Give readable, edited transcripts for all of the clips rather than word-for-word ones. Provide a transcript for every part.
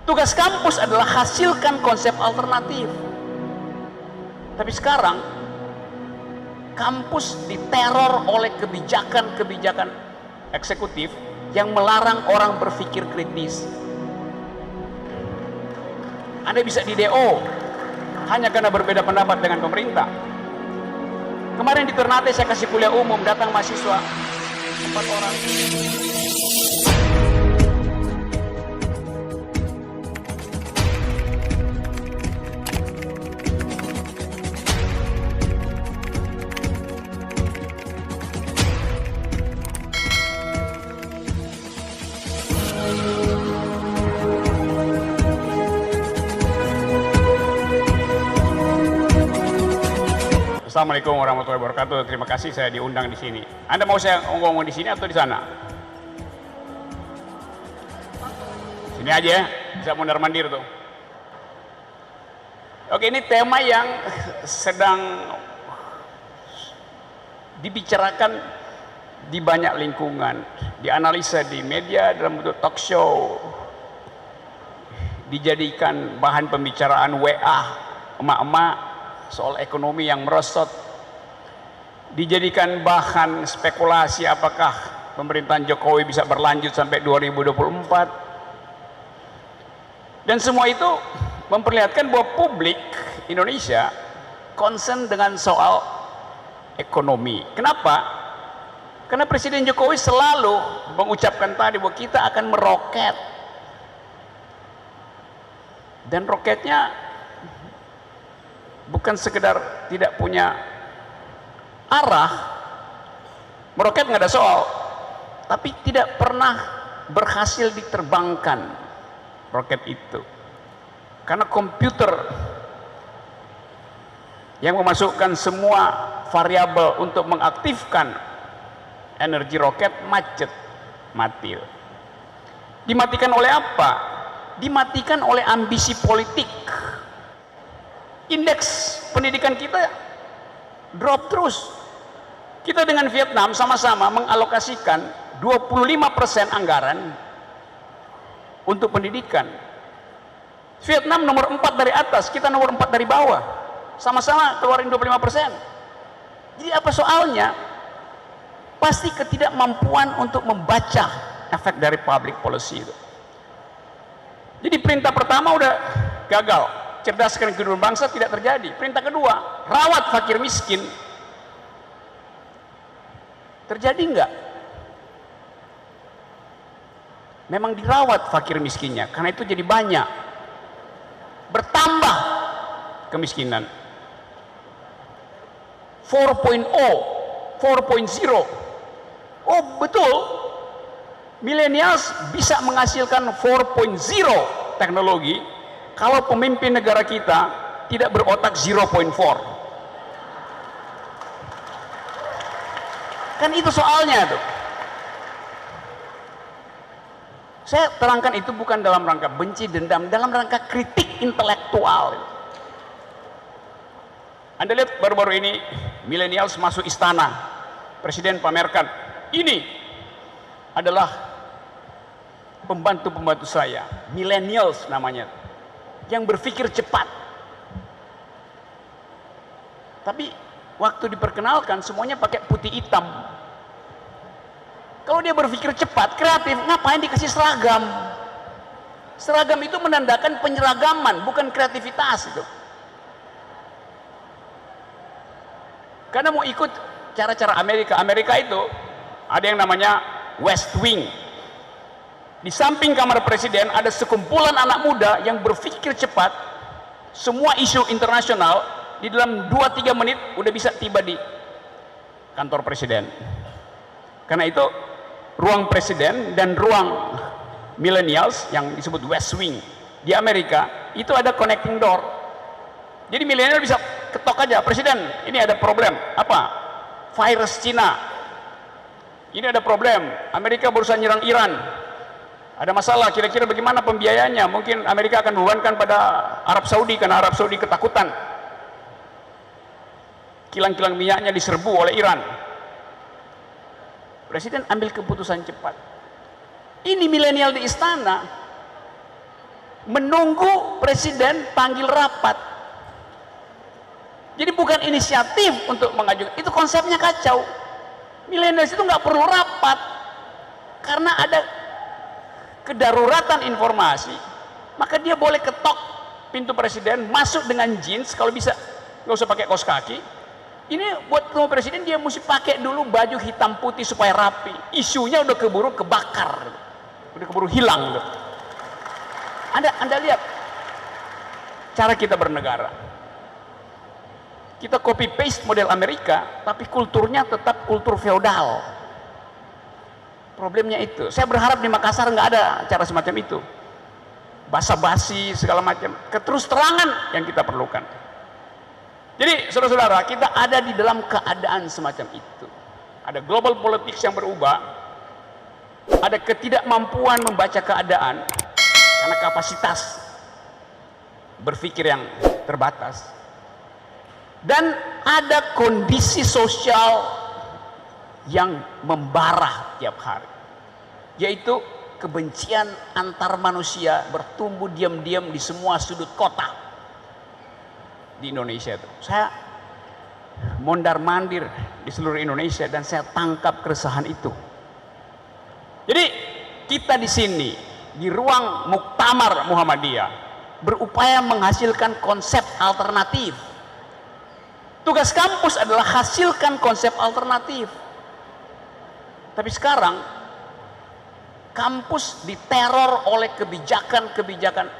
Tugas kampus adalah hasilkan konsep alternatif. Tapi sekarang kampus diteror oleh kebijakan-kebijakan eksekutif yang melarang orang berpikir kritis. Anda bisa di DO hanya karena berbeda pendapat dengan pemerintah. Kemarin di Ternate saya kasih kuliah umum, datang mahasiswa 4 orang. Assalamualaikum warahmatullahi wabarakatuh. Terima kasih saya diundang di sini. Anda mau saya ngomong di sini atau di sana? Sini aja ya, bisa mondar mandir tuh. Oke, ini tema yang sedang dibicarakan di banyak lingkungan, dianalisa di media dalam bentuk talk show, dijadikan bahan pembicaraan WA emak-emak soal ekonomi yang merosot, dijadikan bahan spekulasi apakah pemerintahan Jokowi bisa berlanjut sampai 2024, dan semua itu memperlihatkan bahwa publik Indonesia concern dengan soal ekonomi. Kenapa? Karena Presiden Jokowi selalu mengucapkan tadi bahwa kita akan meroket, dan roketnya bukan sekedar tidak punya arah, meroket nggak ada soal, tapi tidak pernah berhasil diterbangkan roket itu karena komputer yang memasukkan semua variabel untuk mengaktifkan energi roket macet, mati. Dimatikan oleh apa? Dimatikan oleh ambisi politik. Indeks pendidikan kita drop terus. Kita dengan Vietnam sama-sama mengalokasikan 25% anggaran untuk pendidikan. Vietnam nomor 4 dari atas, kita nomor 4 dari bawah. Sama-sama keluarin 25%. Jadi apa soalnya? Pasti ketidakmampuan untuk membaca efek dari public policy itu. Jadi perintah pertama udah gagal. Cerdaskan kehidupan bangsa tidak terjadi. Perintah kedua, rawat fakir miskin. Terjadi enggak? Memang dirawat fakir miskinnya, karena itu jadi banyak. Bertambah kemiskinan. 4.0, 4.0. Oh betul, millennials bisa menghasilkan 4.0 teknologi kalau pemimpin negara kita tidak berotak 0.4. Kan itu soalnya tuh. Saya terangkan itu bukan dalam rangka benci dendam, dalam rangka kritik intelektual. Anda lihat baru-baru ini millennials masuk istana, Presiden pamerkan, ini adalah pembantu-pembantu saya, millennials namanya, yang berpikir cepat. Tapi waktu diperkenalkan semuanya pakai putih hitam. Kalau dia berpikir cepat, kreatif, ngapain dikasih seragam? Seragam itu menandakan penyeragaman, bukan kreativitas itu. Karena mau ikut cara-cara Amerika. Amerika itu ada yang namanya West Wing. Di samping kamar presiden ada sekumpulan anak muda yang berpikir cepat. Semua isu internasional di dalam 2-3 menit udah bisa tiba di kantor presiden. Karena itu ruang presiden dan ruang millennials yang disebut West Wing di Amerika itu ada connecting door. Jadi milenial bisa ketok aja, presiden ini ada problem apa? Virus Cina. Ini ada problem, Amerika berusaha nyerang Iran. Ada masalah, kira-kira bagaimana pembiayanya? Mungkin Amerika akan bebankan pada Arab Saudi karena Arab Saudi ketakutan kilang-kilang minyaknya diserbu oleh Iran. Presiden ambil keputusan cepat. Ini milenial di istana menunggu presiden panggil rapat. Jadi bukan inisiatif untuk mengajukan, itu konsepnya kacau. Milenials itu nggak perlu rapat karena ada kedaruratan informasi, maka dia boleh ketok pintu presiden, masuk dengan jeans, kalau bisa nggak usah pakai kaos kaki. Ini buat ketemu presiden dia mesti pakai dulu baju hitam putih supaya rapi. Isunya udah keburu kebakar, udah keburu hilang. Anda lihat cara kita bernegara. Kita copy paste model Amerika, tapi kulturnya tetap kultur feodal. Problemnya itu. Saya berharap di Makassar nggak ada cara semacam itu. Basa-basi segala macam. Keterus terangan yang kita perlukan. Jadi saudara-saudara, kita ada di dalam keadaan semacam itu. Ada global politics yang berubah. Ada ketidakmampuan membaca keadaan karena kapasitas berpikir yang terbatas. Dan ada kondisi sosial yang membarah tiap hari, yaitu kebencian antar manusia bertumbuh diam-diam di semua sudut kota di Indonesia itu. Saya mondar-mandir di seluruh Indonesia dan saya tangkap keresahan itu. Jadi kita di sini di ruang Muktamar Muhammadiyah berupaya menghasilkan konsep alternatif. Tugas kampus adalah hasilkan konsep alternatif. Tapi sekarang kampus diteror oleh kebijakan-kebijakan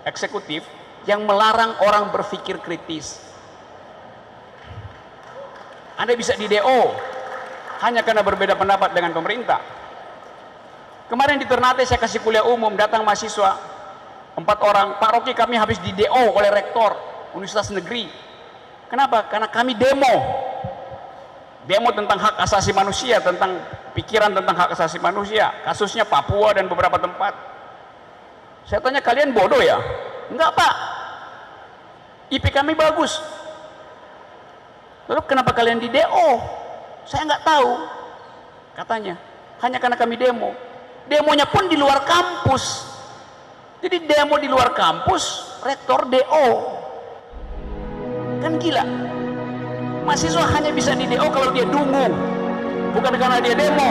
eksekutif yang melarang orang berpikir kritis. Anda bisa di DO hanya karena berbeda pendapat dengan pemerintah. Kemarin di Ternate saya kasih kuliah umum, datang mahasiswa 4 orang, Pak Rocky kami habis di DO oleh rektor Universitas Negeri. Kenapa? Karena kami demo tentang hak asasi manusia, tentang pikiran tentang hak asasi manusia, kasusnya Papua dan beberapa tempat. Saya tanya, kalian bodoh ya? Enggak Pak, IP kami bagus. Lalu kenapa kalian di DO? Saya nggak tahu, katanya hanya karena kami demo. Demonya pun di luar kampus. Jadi demo di luar kampus, rektor DO. Kan gila. Mahasiswa hanya bisa di DO kalau dia dungu, bukan karena dia demo.